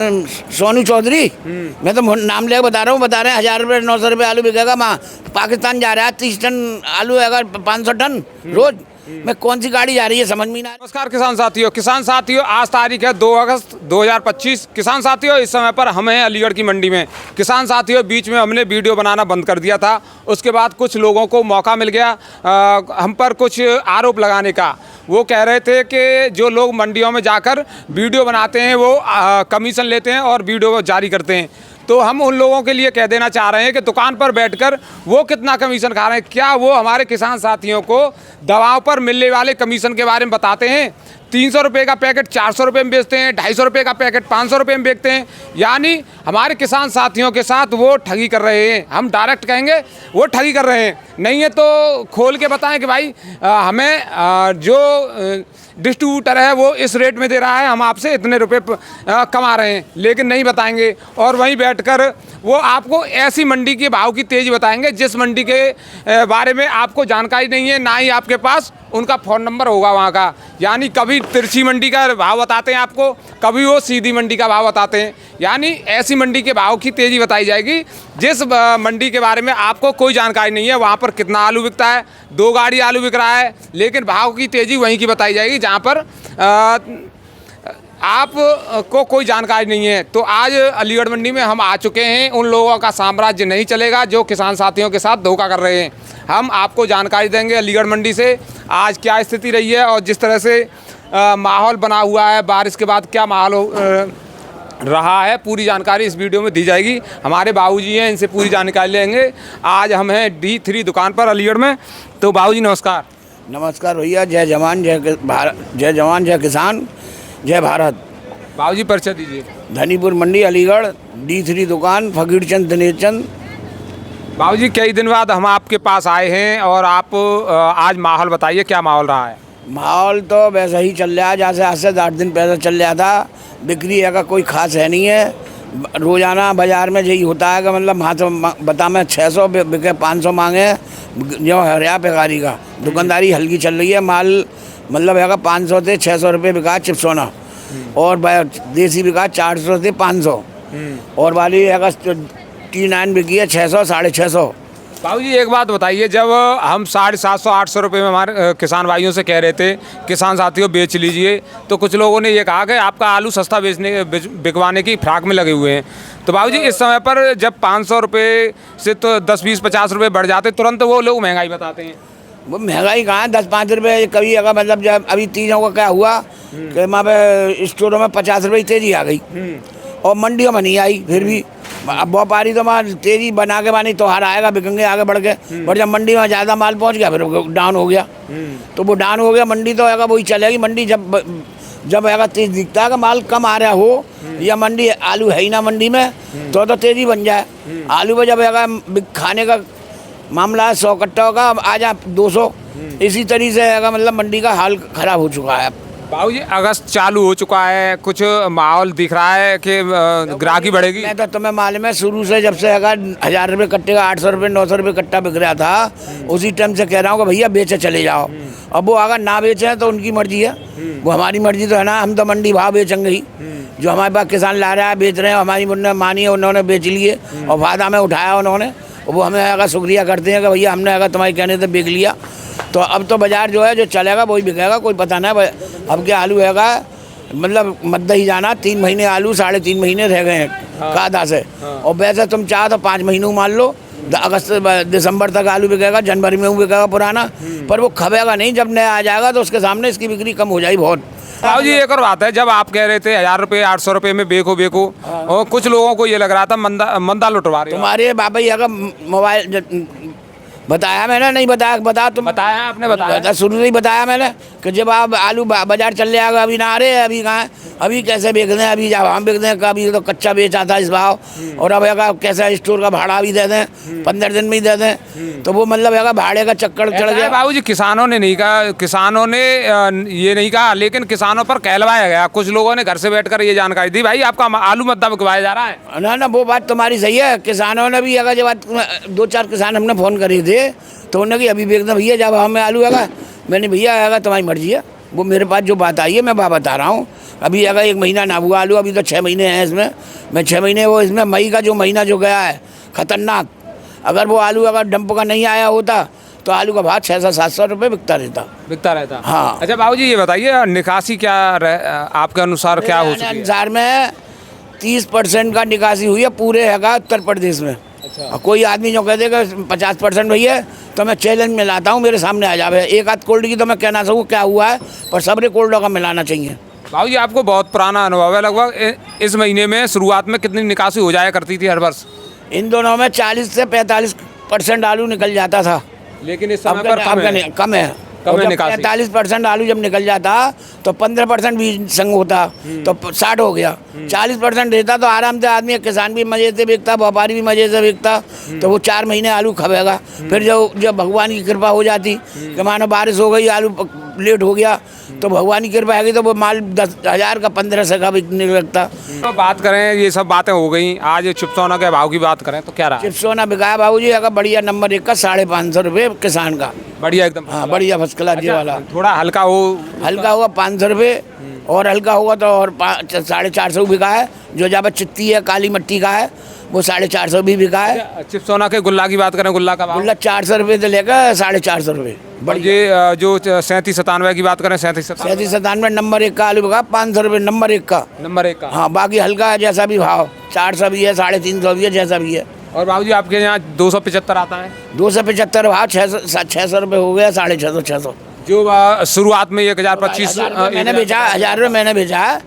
सोनू चौधरी। मैं तो नाम लेकर बता रहा हूँ, बता रहे हैं 1000 रुपये 900 रुपये आलू बिकेगा। पाकिस्तान जा रहा है 30 टन आलू, अगर 500 टन रोज। मैं कौन सी गाड़ी जा रही है समझ में नहीं आ रहा। नमस्कार किसान साथियों, आज तारीख है 2 अगस्त 2025। किसान साथियों, इस समय पर हम हैं अलीगढ़ की मंडी में। किसान साथियों, बीच में हमने वीडियो बनाना बंद कर दिया था। उसके बाद कुछ लोगों को मौका मिल गया हम पर कुछ आरोप लगाने का। वो कह रहे थे कि जो लोग मंडियों में जाकर वीडियो बनाते हैं वो कमीशन लेते हैं और वीडियो जारी करते हैं। तो हम उन लोगों के लिए कह देना चाह रहे हैं कि दुकान पर बैठकर वो कितना कमीशन खा रहे हैं, क्या वो हमारे किसान साथियों को दवाओं पर मिलने वाले कमीशन के बारे में बताते हैं। 300 रुपये का पैकेट 400 रुपये में बेचते हैं, 250 रुपये का पैकेट 500 रुपये में बेचते हैं। यानी हमारे किसान साथियों के साथ वो ठगी कर रहे हैं। हम डायरेक्ट कहेंगे वो ठगी कर रहे हैं। नहीं है तो खोल के बताएं कि भाई हमें जो डिस्ट्रीब्यूटर है वो इस रेट में दे रहा है, हम आपसे इतने रुपए कमा रहे हैं, लेकिन नहीं बताएंगे। और वहीं बैठकर वो आपको ऐसी मंडी के भाव की तेज़ी बताएंगे जिस मंडी के बारे में आपको जानकारी नहीं है, ना ही आपके पास उनका फ़ोन नंबर होगा वहाँ का। यानी कभी तिरछी मंडी का भाव बताते हैं आपको, कभी वो सीधी मंडी का भाव बताते हैं। यानी ऐसी मंडी के भाव की तेज़ी बताई जाएगी जिस मंडी के बारे में आपको कोई जानकारी नहीं है। वहाँ पर कितना आलू बिकता है, 2 गाड़ी आलू बिक रहा है, लेकिन भाव की तेज़ी वहीं की बताई जाएगी जहाँ पर आप को कोई जानकारी नहीं है। तो आज अलीगढ़ मंडी में हम आ चुके हैं। उन लोगों का साम्राज्य नहीं चलेगा जो किसान साथियों के साथ धोखा कर रहे हैं। हम आपको जानकारी देंगे अलीगढ़ मंडी से आज क्या स्थिति रही है और जिस तरह से माहौल बना हुआ है, बारिश के बाद क्या माहौल रहा है, पूरी जानकारी इस वीडियो में दी जाएगी। हमारे बाबूजी हैं, इनसे पूरी जानकारी लेंगे। आज हम हैं D3 दुकान पर अलीगढ़ में। तो बाबूजी नमस्कार। नमस्कार भैया, जय जवान जय भारत, जय जवान जय किसान जय भारत। बाबूजी परिचय दीजिए। धनीपुर मंडी अलीगढ़, D3 दुकान, फकीर चंद दिनेश चंद। बाबूजी कई दिन बाद हम आपके पास आए हैं और आप आज माहौल बताइए, क्या माहौल रहा है। माहौल तो वैसा ही चल रहा है जैसे आज से 8 दिन पहले चल रहा था। बिक्री का कोई खास है नहीं है। रोज़ाना बाज़ार में यही होता है कि मतलब हाँ तो बता मैं 600 बिके 500 मांगे, जो हरिया बेकारी का दुकानदारी हल्की चल रही है। माल मतलब है 500 से 600 रुपये बिका चिप्सोना, और देसी बिका 400 से 500, और वाली है T9 बिकी है 600 650। बाबूजी एक बात बताइए, जब हम 750 800 रुपये में हमारे किसान भाइयों से कह रहे थे किसान साथियों बेच लीजिए, तो कुछ लोगों ने ये कहा कि आपका आलू सस्ता बिकवाने की फिराक में लगे हुए हैं। तो बाबूजी इस समय पर जब 500 रुपये से तो 10 20 50 रुपये बढ़ जाते तुरंत वो लोग महंगाई बताते हैं। वो महंगाई कहाँ है, 10-5 रुपये कभी अगर मतलब जब अभी तीनों का क्या हुआ कि वहाँ पे स्टोरों में 50 रुपये तेज़ी आ गई और मंडियों में नहीं आई। फिर भी अब व्यापारी तो वहाँ तेज़ी बना के बानी तो हार आएगा, बिकेंगे आगे बढ़ के। और जब मंडी में ज़्यादा माल पहुँच गया फिर डाउन हो गया। तो वो डाउन हो गया, मंडी तो आएगा वही चलेगी। मंडी जब आएगा तेज़ दिखता है कि माल कम आ रहा हो या मंडी आलू है ही ना मंडी में, तो तेज़ी बन जाए। आलू में जब आएगा खाने का मामला है 100 कट्टा का, आ जा 200। इसी तरीके से आएगा, मतलब मंडी का हाल ख़राब हो चुका है। बाबूजी अगस्त चालू हो चुका है, कुछ माहौल दिख रहा है कि ग्राहकी बढ़ेगी। मैं तो तुम्हें मालूम है शुरू से जब से अगर 1000 रुपये कट्टे का 800 रुपये 900 रुपये कट्टा बिक रहा था, उसी टाइम से कह रहा हूँ कि भैया बेचे चले जाओ। अब वो अगर ना बेचे तो उनकी मर्जी है, वो हमारी मर्जी तो है ना। हम तो मंडी भाव बेचेंगे ही, जो हमारे पास किसान ला रहा है बेच रहे हैं, हमारी उन्होंने मानी है, उन्होंने बेच लिए और फायदा में उठाया उन्होंने। वो हमें अगर शुक्रिया करते हैं कि भैया हमने अगर तुम्हारे कहने से बिक लिया। तो अब तो बाज़ार जो है जो चलेगा वही बिकेगा, कोई पता नहीं। अब क्या आलू हैगा मतलब मद्दा ही जाना, 3 महीने आलू 3.5 महीने रह गए हैं कादा से। और वैसे तुम चाहो तो 5 महीनों मान लो, अगस्त दिसंबर तक आलू बिकेगा, जनवरी में बिकेगा पुराना, पर वो खबेगा नहीं। जब नया आ जाएगा तो उसके सामने इसकी बिक्री कम हो जाएगी बहुत। बाबूजी एक और बात है, जब आप कह रहे थे 1000 रुपये 800 रुपये में बेको और कुछ लोगों को ये लग रहा था मंदा लुटवा रहे। तुम्हारे बाबा अगर मोबाइल बताया मैंने, नहीं बताया, बता तुम। बताया आपने, बताया शुरू से ही बताया मैंने कि जब आप आलू बाजार चल जाएगा, अभी ना आ रहे, अभी कहाँ, अभी कैसे बेच दें, अभी जब हम बेच दें, कभी तो कच्चा बेचा था इस भाव, और अब अगर कैसा स्टोर का भाड़ा भी दे दें, 15 दिन में ही दे दें, तो वो मतलब अगर भाड़े का चक्कर चढ़ गया। बाबूजी किसानों ने नहीं कहा, किसानों ने ये नहीं कहा, लेकिन किसानों पर कहलवाया गया। कुछ लोगों ने घर से बैठकर ये जानकारी दी, भाई आपका आलू मद्दा बिकवाया जा रहा है। ना वो बात तुम्हारी सही है। किसानों ने भी अगर जब 2-4 किसान हमने फ़ोन करे थे तो उन्होंने कि अभी बेच दें भैया, जब हमें आलू आएगा। मैंने भैया आएगा तुम्हारी मर्जी है, वो मेरे पास जो बात आई है मैं बात बता रहा हूँ। अभी अगर 1 महीना ना हुआ आलू, अभी तो 6 महीने हैं इसमें। मैं 6 महीने वो इसमें मई का जो महीना जो गया है खतरनाक, अगर वो आलू अगर डंप का नहीं आया होता तो आलू का भाव 600-700 रुपये बिकता रहता। हाँ। अच्छा बाबूजी ये बताइए निकासी क्या आपके अनुसार क्या हो सकती है? अनुसार में 30% का निकासी हुई है पूरे हैगा उत्तर प्रदेश में। अच्छा। कोई आदमी जो कह देगा 50% भैया तो मैं चैलेंज में लाता हूँ, मेरे सामने आ जावे। एक आध कोल्ड की तो मैं कहना सकूँ क्या हुआ है, पर सबरे कोल्डों का मिलाना चाहिए। बाबूजी आपको बहुत पुराना अनुभव है, लगभग इस महीने में शुरुआत में कितनी निकासी हो जाया करती थी हर वर्ष? इन दोनों में 40 से 45% आलू निकल जाता था, लेकिन इस समय पर कम है। 45% आलू जब निकल जाता तो 15% बीज संग होता तो 60 हो गया। 40% रहता तो आराम से आदमी, किसान भी मजे से बिकता, व्यापारी भी मजे से बिकता, तो वो 4 महीने आलू खपेगा। फिर जब भगवान की कृपा हो जाती कि मानो बारिश हो गई, आलू लेट हो गया, तो भगवान की कृपा है तो वो माल 10,000 का 1500 का बिकने लगता। तो बात करें, ये सब बातें हो गई, आज चिपसोना के भाव की बात करें तो क्या रहा? चिपसोना बिकाया बाबूजी अगर बढ़िया नंबर 1 का 550 रुपये किसान का, बढ़िया एकदम। हाँ बढ़िया फर्स्ट क्लास जी वाला। थोड़ा हल्का होगा 500 रुपये, और हल्का होगा तो और 450 बिका है। जो जब चित्ती है काली मिट्टी का है वो 450 भी बिका है। चिपसोना के गुल्ला की बात करें, गुल्ला का भाव? गुल्ला 400 रुपये से लेकर 450 रुपये। ये जो 37-97 की बात करें, 37-97 नंबर 1 का आलू बिका 500 रुपये नंबर 1 का। हाँ बाकी हल्का है जैसा भी भाव, 400 भी है, 350 भी है, जैसा भी है। और बाबूजी आपके यहाँ 275 आता है? 275 भाव, 600 रुपये हो गया, 650-600। जो शुरुआत में 1025 मैंने बेचा, 1000 रुपये मैंने बेचा है,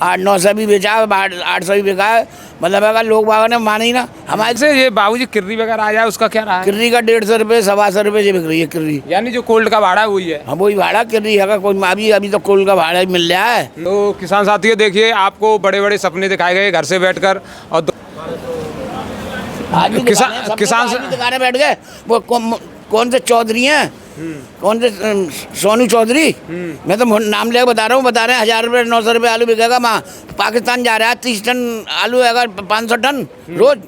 800-900 भी बेचा, 800 भी बिका है। मतलब अगर लोग बाबा ने माने ही ना हमारे से। ये बाबूजी किर्री वगैरह आ जाए उसका क्या रहा है? किर्री का 150 रुपये 125 रुपये से बिक रही है किर्री। यानी जो कोल्ड का भाड़ा है वही है? हाँ वही भाड़ा किर्री है। कोई अभी तो कोल्ड का भाड़ा ही मिल रहा है। तो किसान साथियों देखिए, आपको बड़े बड़े सपने दिखाए गए घर से बैठकर, और किसान दुकाने बैठ गए। वो कौन से चौधरी हैं, कौन से सोनू चौधरी, मैं तो नाम लेकर बता रहा हूँ, 1000 रुपये 900 रुपये आलू बिकेगा। वहाँ पाकिस्तान जा रहा है 30 टन आलू, अगर 500 टन रोज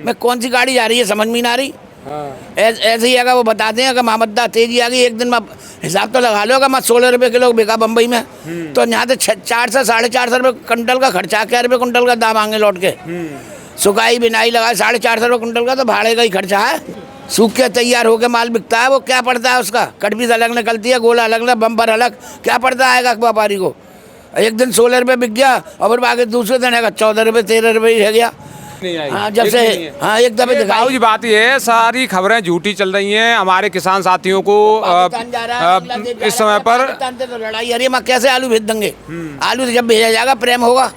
में कौन सी गाड़ी जा रही है समझ में नहीं आ रही। ऐसे ही अगर वो बताते हैं कि मामदा तेजी आ गई, एक दिन में हिसाब तो लगा लो, अगर मैं 16 रुपये किलो बिका बम्बई में, तो यहाँ से 400 साढ़े 400 रुपये कुंटल का खर्चा, क्या रुपये कुंटल का दाम आएंगे लौट के। सुखाई बिनाई लगाए 450 रुपये कुंटल का तो भाड़े का ही खर्चा है। सूख के तैयार होके माल बिकता है, वो क्या पड़ता है उसका, कटपीस अलग निकलती है, गोला अलग, बम्पर अलग, क्या पड़ता आएगा व्यापारी को। एक दिन 16 रुपये बिक गया और फिर बाकी दूसरे दिन है 14 रुपये 13 रुपये ही रह गया। हाँ जब से हाँ एक दफे दिखाओ जी। बात ये है, सारी खबरें झूठी चल रही हैं। हमारे किसान साथियों को इस समय पर तो लड़ाई, अरे माँ कैसे आलू भेज देंगे। आलू जब भेजा जाएगा प्रेम होगा,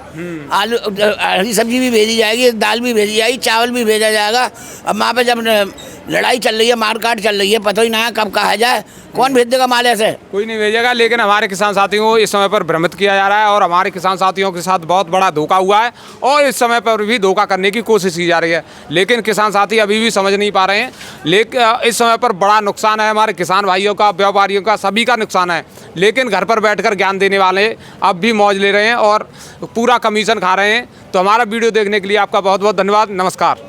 आलू हरी सब्जी भी भेजी जाएगी, दाल भी भेजी जाएगी, चावल भी भेजा जाएगा। अब वहाँ पे जब लड़ाई चल रही है, मारकाट चल रही है, पता ही ना है कब कहा जाए, कौन भेज देगा माल ऐसे? कोई नहीं भेजेगा। लेकिन हमारे किसान साथियों को इस समय पर भ्रमित किया जा रहा है, और हमारे किसान साथियों के साथ बहुत बड़ा धोखा हुआ है, और इस समय पर भी धोखा करने की कोशिश की जा रही है। लेकिन किसान साथी अभी भी समझ नहीं पा रहे हैं। लेकिन इस समय पर बड़ा नुकसान है हमारे किसान भाइयों का, व्यापारियों का, सभी का नुकसान है। लेकिन घर पर बैठकर ज्ञान देने वाले अब भी मौज ले रहे हैं और पूरा कमीशन खा रहे हैं। तो हमारा वीडियो देखने के लिए आपका बहुत बहुत धन्यवाद। नमस्कार।